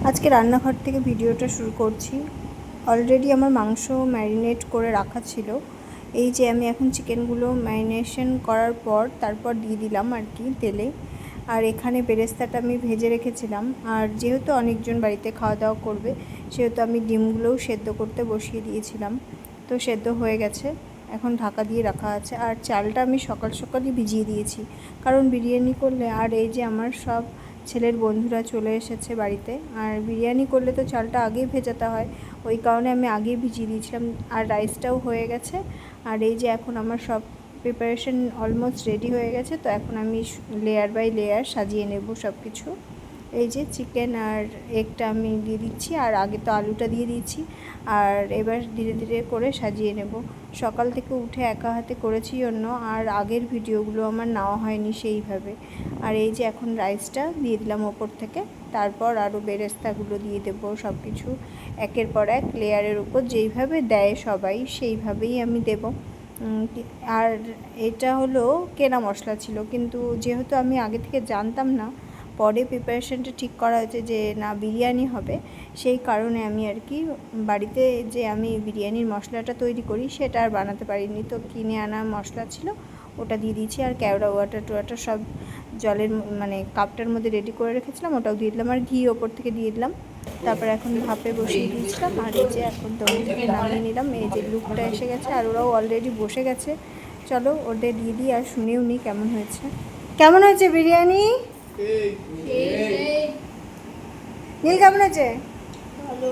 আজকে রান্নাঘর থেকে ভিডিওটা শুরু করছি। অলরেডি আমার মাংস ম্যারিনেট করে রাখা ছিল। এই যে আমি এখন চিকেনগুলো ম্যারিনেশন করার পর তারপর দিয়ে দিলাম আর কি তেলে। আর এখানে বেরেস্তাটা আমি ভেজে রেখেছিলাম। আর যেহেতু অনেকজন বাড়িতে খাওয়া দাওয়া করবে, সেহেতু আমি ডিমগুলোও সেদ্ধ করতে বসিয়ে দিয়েছিলাম। তো সেদ্ধ হয়ে গেছে, এখন ঢাকা দিয়ে রাখা আছে। আর চালটা আমি সকাল সকালই ভিজিয়ে দিয়েছি, কারণ বিরিয়ানি করলে, আর এই যে আমার সব ছেলের বন্ধুরা চলে এসেছে বাড়িতে, আর বিরিয়ানি করলে তো চালটা আগেই ভেজাতে হয়, ওই কারণে আমি আগেই ভিজিয়ে দিয়েছিলাম। আর রাইসটাও হয়ে গেছে। আর এই যে এখন আমার সব প্রিপারেশন অলমোস্ট রেডি হয়ে গেছে। তো এখন আমি লেয়ার বাই লেয়ার সাজিয়ে নেব সব কিছু। এই যে চিকেন আর এগটা আমি দিয়ে দিচ্ছি, আর আগে তো আলুটা দিয়ে দিয়েছি। আর এবার ধীরে ধীরে করে সাজিয়ে নেব। সকাল থেকে উঠে একা হাতে করেছি জন্য আর আগের ভিডিওগুলো আমার নেওয়া হয়নি সেইভাবে। আর এই যে এখন রাইসটা দিয়ে দিলাম ওপর থেকে, তারপর আরও বেরেস্তাগুলো দিয়ে দেবো। সব কিছু একের পর এক লেয়ারের উপর যেইভাবে দেয় সবাই সেইভাবেই আমি দেব। আর এটা হলো কেনা মশলা ছিল, কিন্তু যেহেতু আমি আগে থেকে জানতাম না, পরে প্রিপারেশনটা ঠিক করা হয়েছে যে না বিরিয়ানি হবে, সেই কারণে আমি আর কি বাড়িতে যে আমি বিরিয়ানির মশলাটা তৈরি করি সেটা আর বানাতে পারিনি। তো কিনে আনা মশলা ছিল, ওটা দিয়ে দিয়েছি। আর কেওড়া ওয়াটার সব জলের মানে কাপটার মধ্যে রেডি করে রেখেছিলাম, ওটাও দিয়ে দিলাম। আর ঘি ওপর থেকে দিয়ে দিলাম। তারপর এখন ভাপে বসিয়ে দিয়েছিলাম। আর এই যে এখন দম থেকে নামিয়ে নিলাম। এই যে লুকটা এসে গেছে, আর ওরাও অলরেডি বসে গেছে। চলো ওদের দিয়ে দিই আর শুনেও নিই কেমন হয়েছে। কেমন হয়েছে বিরিয়ানি? নীল কেমন হয়েছে? ভালো।